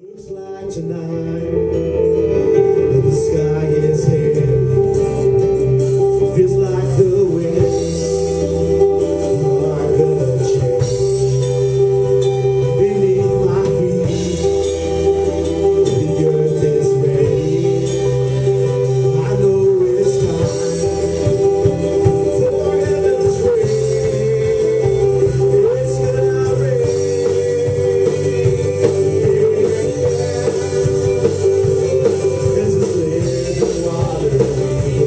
Looks like tonight that the sky is heavy. Feels like the winds are gonna change. Beneath my feet, the earth is ready. I know it's time for heaven's rain. It's gonna rain. There's a slip in the water.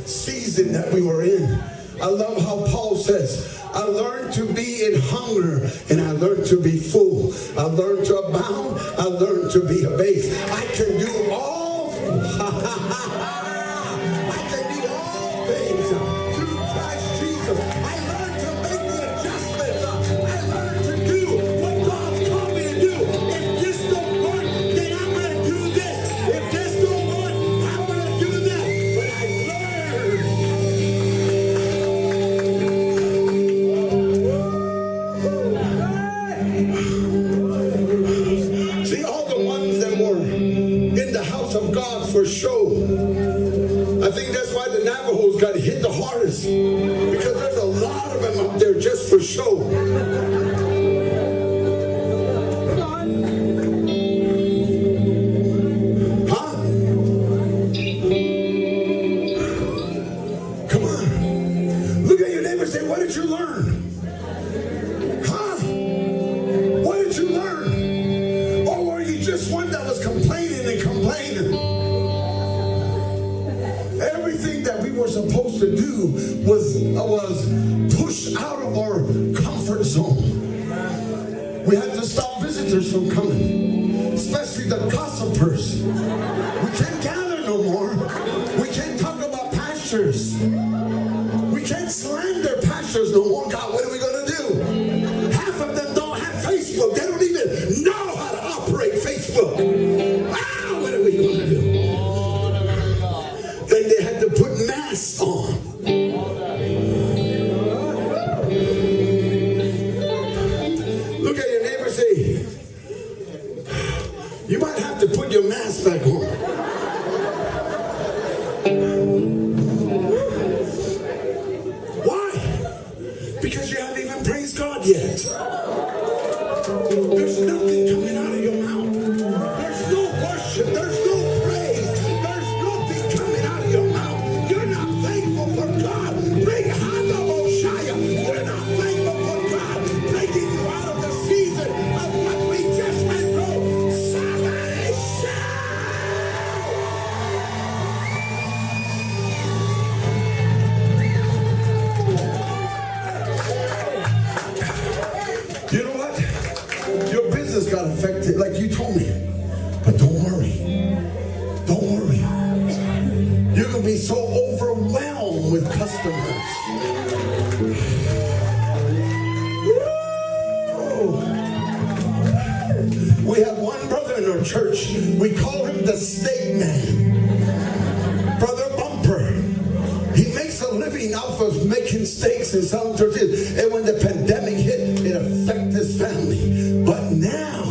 season that we were in. I love how Paul says, I learned to be in hunger and I learned to be full. I learned to abound. I learned to be abased. I can do all. I can do all things through Christ Jesus. I learned to make the adjustments. I learned to do what God's called me to do. If this don't work, then I'm going to do this. If this don't work, I'm going to do that. But I learned. See, all the ones that were in the house of God for show, I think that's why the Navajos got hit the hardest, because there's a lot of them up there just for show. Huh? Come on. Look at your neighbor and say, what did you learn? Huh? What did you learn? Or were you just one that was complaining and complaining? Everything that we were supposed to do was pushed out of our comfort zone. We had to stop visitors from coming, especially the gossipers. We can't gather no more. We can't talk about pastors. We can't slander pastors no more. God, what are we going to do? Half of them don't have Facebook. They don't even know how to operate Facebook. Ah, what are we going to do? Then they had to put masks on. Look at your neighbor and say, you might have to put your mask back on. Why? Because you haven't even praised God yet. There's nothing coming out of your mouth. There's no worship. There's no praise. There's nothing coming out of your mouth. You're not thankful for God. Bring Hallelujah. You're not thankful for God taking you out of the season of what we just went through. Somebody shout! You know what? Your business got affected, like you told me. But don't worry. Don't worry. You're going to be so overwhelmed with customers. Woo! We have one brother in our church. We call him the steak man. Brother Bumper. He makes a living off of making steaks and selling tortillas. And when the pandemic hit, it affected his family. But now,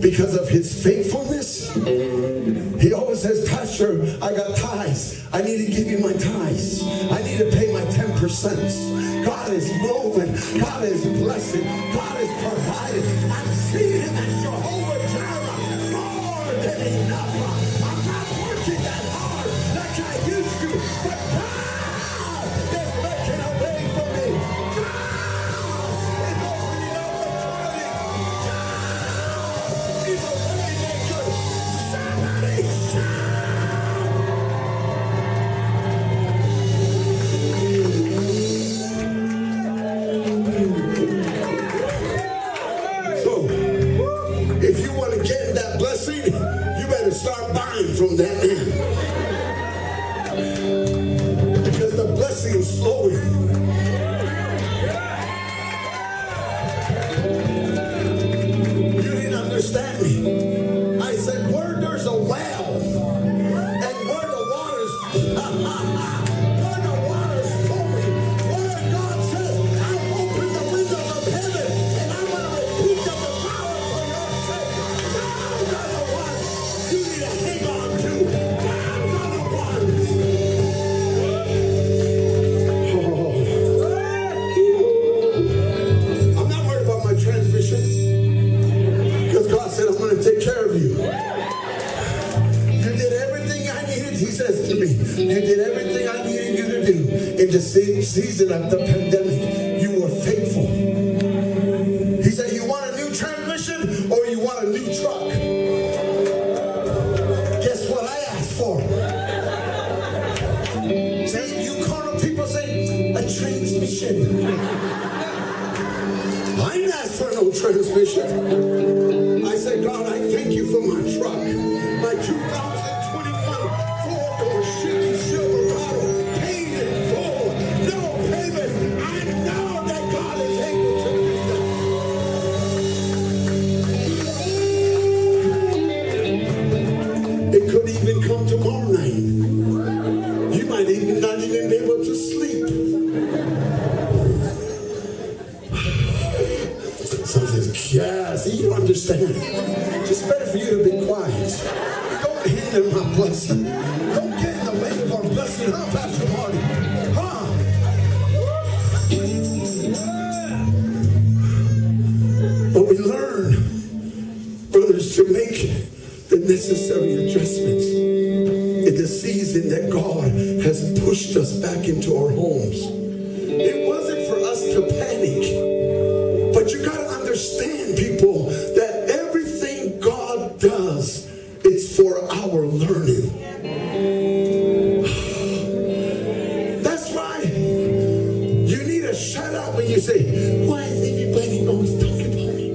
because of his faithfulness, he always says, Pastor, I got tithes. I need to give you my tithes. I need to pay my 10%. God is moving. God is blessing. God is providing. I'm seeing him as Jehovah Jireh. More than enough. I'm not working that hard like I used to. But God is making a way for me. God is opening opportunities. God is a way maker. Somebody shout! So, if you want to get that blessing, you better start buying from that man. Because the blessing is flowing. You didn't understand me. I said, where there's a well, and where the water's where the water's flowing, where God says, I'll open the windows of heaven, and I'm going to repeat the power for your sake. God are the ones you need to hang on to. God are the ones. I'm not worried about my transmission, because God said, I'm going to take care of you. You did everything I needed, he says to me. You did everything I needed you to do in the same season of the pandemic. You were faithful. He said, you want a new transmission or you want a new truck? Guess what I asked for? transmission. I didn't ask for no transmission. I said, God, I thank you for my truck. My 2021 four-door Chevy Silverado, paid in full, no payment. I know that God is able to do that. It could even come tomorrow night. You might even not even be able to sleep. Yes, you understand. It's better for you to be quiet. Don't hinder my blessing. Don't get in the way of our blessing, huh, Pastor Marty? Huh? But we learn, brothers, to make the necessary adjustments in the season that God has pushed us back into our homes. It wasn't for us to panic, but you gotta understand, people, that everything God does is for our learning. That's why you need to shut up when you say, why is everybody always talking about me?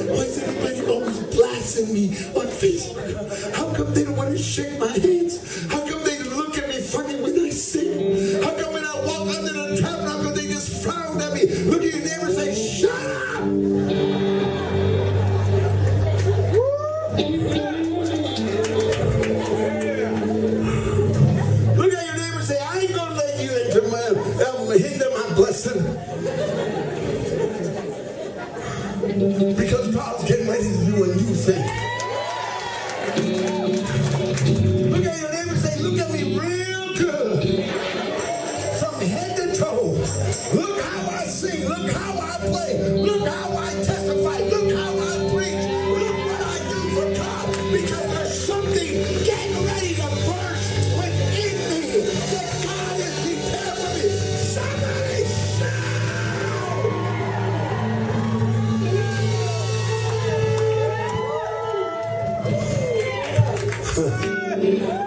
Why is everybody always blasting me on Facebook? How come they don't want to shake my hands? How come they look at me funny when I sing? How come when I walk under the tabernacle they just frown at me? Look at your neighbor and say, shut up! Look at your neighbor and say, I ain't gonna let you into hinder my blessing. Because God's getting ready to do a new thing. Look at your neighbor and say, look at me real good. From head to toe. Look how I sing. Look how I play. Look how I testify. Look how I preach. Look what I do for God. Because there's something getting ready to burst within me that God has prepared for me. Somebody shout!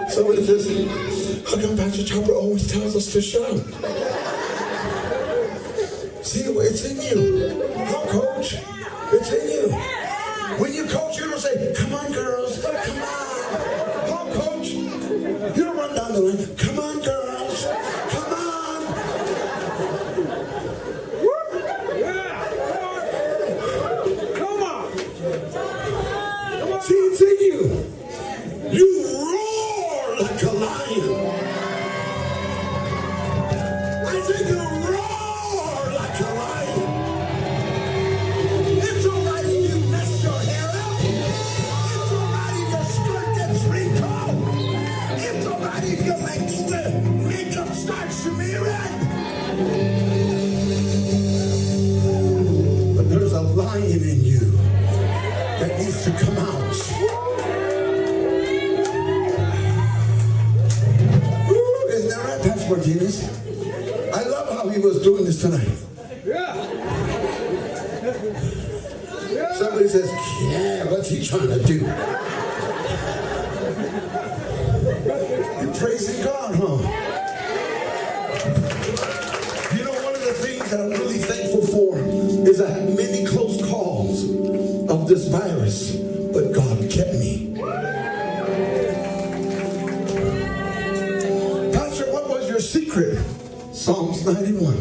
Somebody says, how come Pastor Chopper always tells us to shout? See, it's in you. Huh, coach? It's in you. When you coach, you don't say, come on, girls, come on. Huh, coach? You don't run down the line, come on, girls, come on. Come on. See, it's in you. You roar like a lion. I said you roar like a lion. It's all right if you mess your hair up. It's all right if your skirt gets wrinkled. It's all right if your makeup starts smearing. But there's a lion in you that needs to come out. Martinez. I love how he was doing this tonight. Somebody says, yeah, what's he trying to do? You're praising God, huh? You know, one of the things that I'm really thankful for is I had many close calls of this virus, but God kept me. Secret, Psalms 91.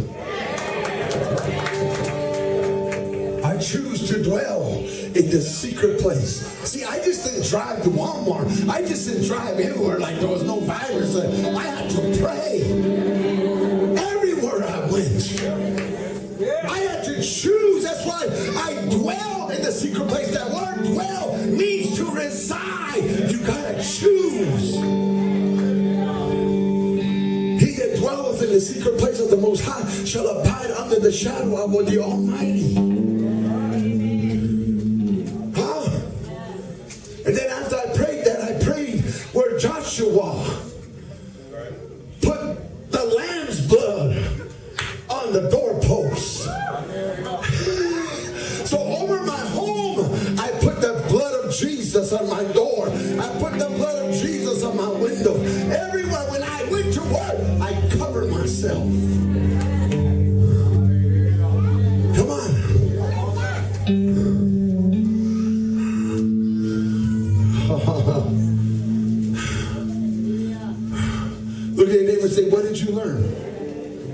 I choose to dwell in the secret place. See, I just didn't drive to Walmart. I just didn't drive anywhere like there was no virus. I had to pray everywhere I went. I had to choose. That's why I dwell in the secret place. That word dwell means to reside. You gotta choose. Dwelleth in the secret place of the Most High shall abide under the shadow of the Almighty. Huh? And then after I prayed that, I prayed where Joshua put the lamb's blood on the doorpost. So over my home, I put the blood of Jesus on my door. I put the blood of Jesus on my window. Everywhere when I went to work, I covered myself.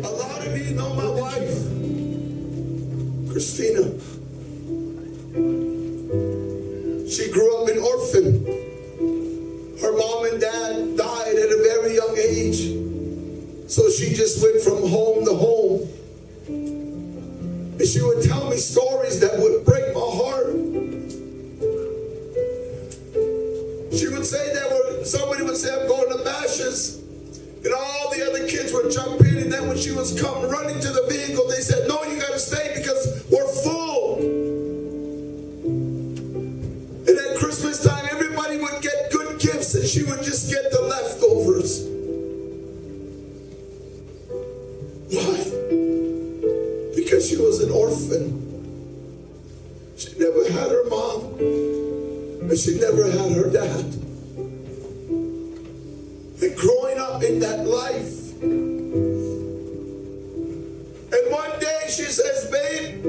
A lot of you know my wife, Christina. She grew up an orphan. Her mom and dad died at a very young age. So she just went from home to home. And she would tell me stories that would break my heart. She would say somebody would say, I'm going to APACHE. And all the other kids would jump in. And then when she was come running to the vehicle, they said, no, you got to stay because we're full. And at Christmas time, everybody would get good gifts and she would just get the leftovers. Why? Because she was an orphan. She never had her mom. And she never had her dad. And growing up in that life. And one day she says, babe,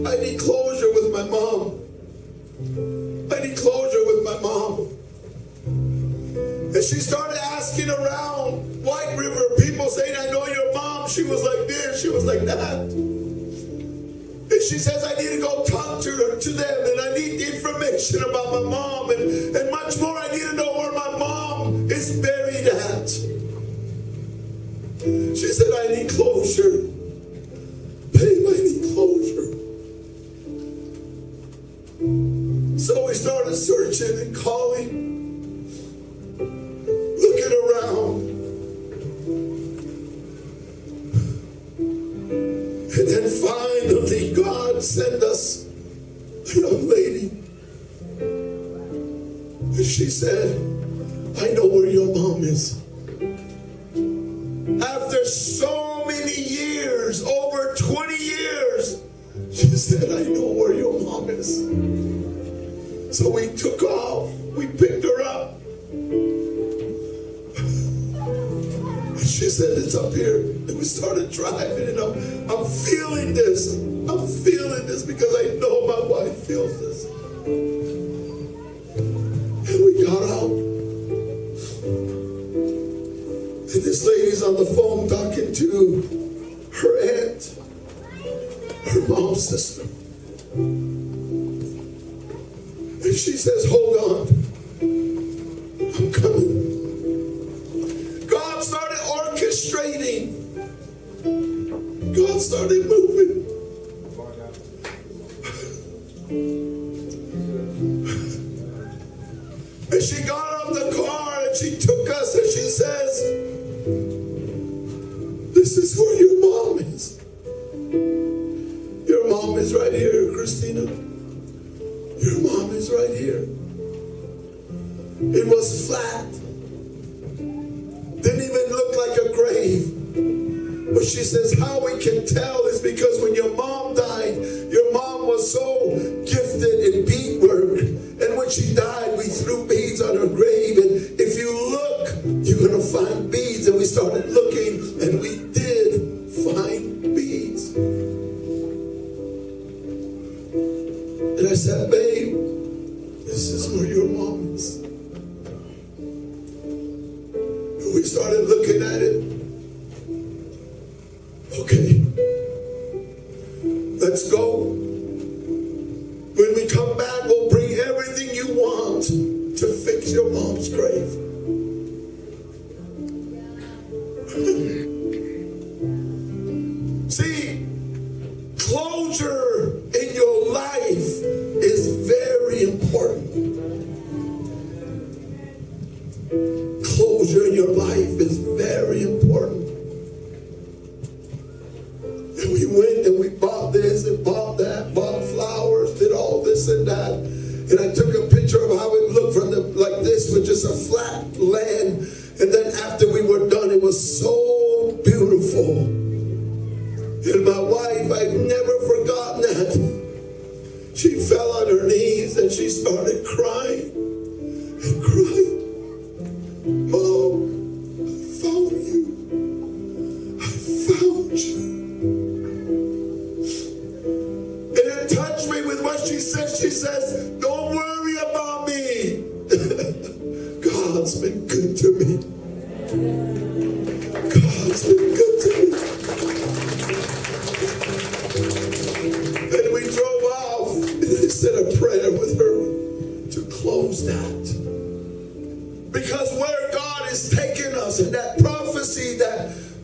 I need closure with my mom. I need closure with my mom. And she started asking around White River, people saying, I know your mom. She was like this, she was like that. And she says, I need to go talk to them, and I need the information about my mom, and much more. I need to know where my mom is buried at. She said, I need closure. Babe, I need closure. So we started searching and calling, looking around. And then finally God sent us a young lady. And she said, I know where your mom is. After so many years, over 20 years, she said, I know where your mom is. So we took off, we picked her up. And she said, it's up here. And we started driving, and I'm feeling this. I'm feeling this because I know my wife feels this. And we got out. And this lady's on the phone talking to her aunt, her mom's sister. And she says, hold on. I'm coming. God started orchestrating. God started moving. And she got out of the car and she took us and she says, this is where your mom is. Your mom is right here, Christina. Your mom is right here. It was flat. Didn't even look like a grave. But she says, how we can tell is because when your mom died, your mom was so gifted in beadwork. And when she died, we threw beads on her grave. And if you look, you're going to find beads. And we started looking, and we did find beads. And I said, babe, this is where your mom is. And we started looking at it. Okay, let's go. When we come back, we'll bring everything you want to fix your mom's grave. See, closure in your life is very important. Closure in your life is very important. And we went and we bought this and bought that, bought flowers, did all this and that. And I took a picture of how it looked from like this with just a flat land. And then after we were done, it was so beautiful. And my wife, I've never forgotten that. She fell on her knees and she started crying and crying. Mom, I found you. I found you. And it touched me with what she said. She says, don't worry about me. God's been good to me. God's been good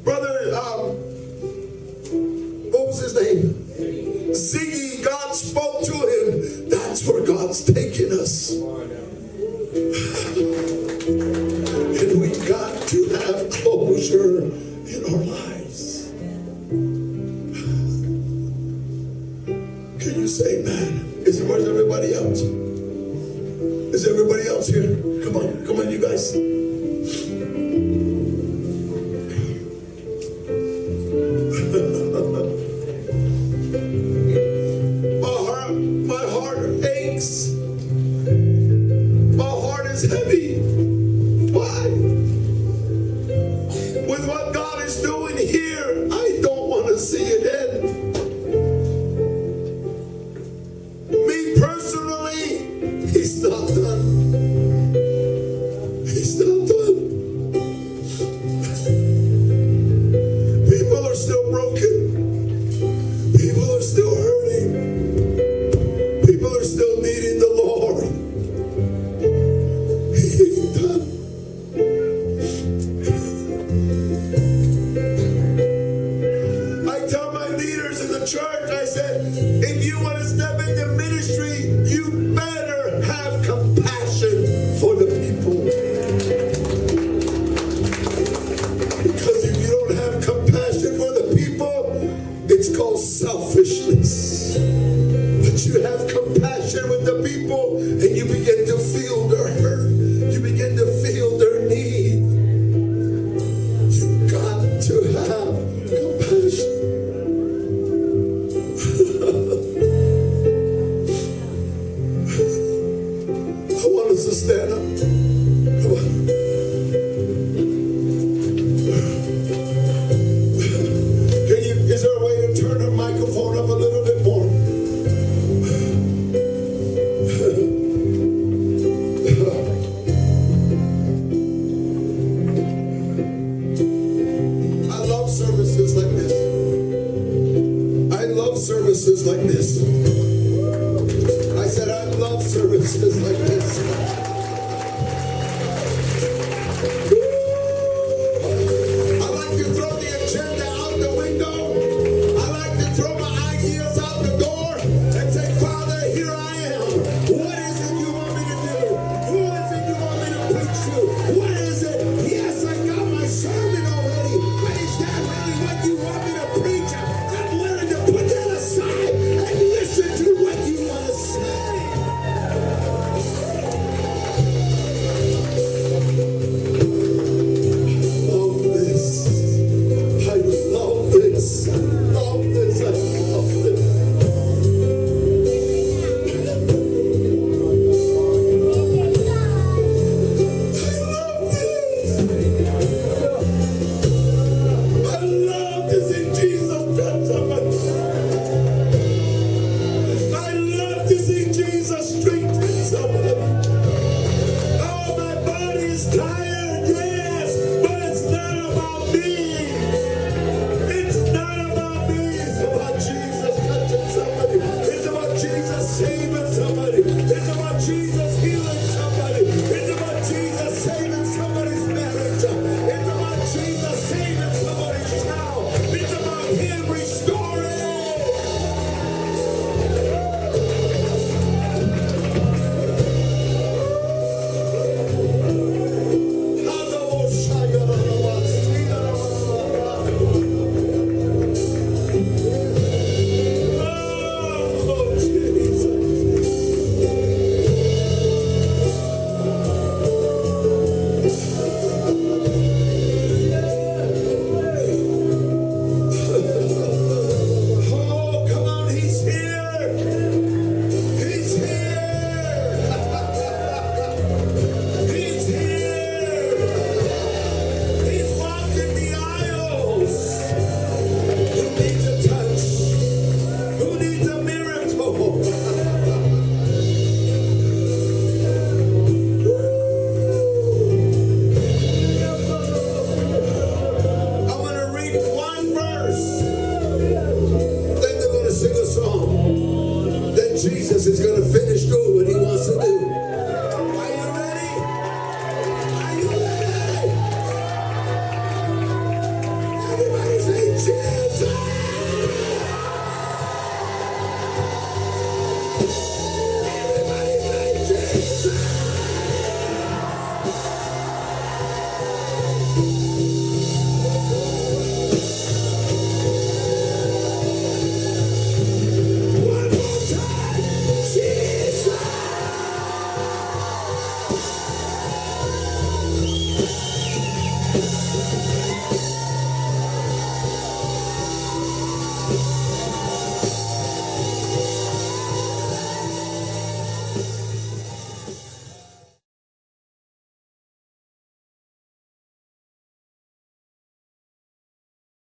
Brother, what was his name? Ziggy, God spoke to him. That's where God's taking us. And we've got to have closure in our lives. Can you say amen? Where's everybody else? Is everybody else here? Come on, you guys. My heart aches. My heart is heavy. Why? With what God is doing here, I don't want to see it end. Me personally, He's not done. He's not done. People are still broken. People are still hurting. People are still needing the Lord. He ain't done. I tell my leaders in the church, I said, if you want to step into ministry, you better have compassion for the people. Because if you don't have compassion for the people, it's called selfishness. But you have compassion with the people and you begin to feel their hurt. You begin to feel their need. You got to have compassion. I want us to stand up. Come on. Is there a way to turn the microphone up a little bit more? I love services like this. I love services like this. I said I love services like this.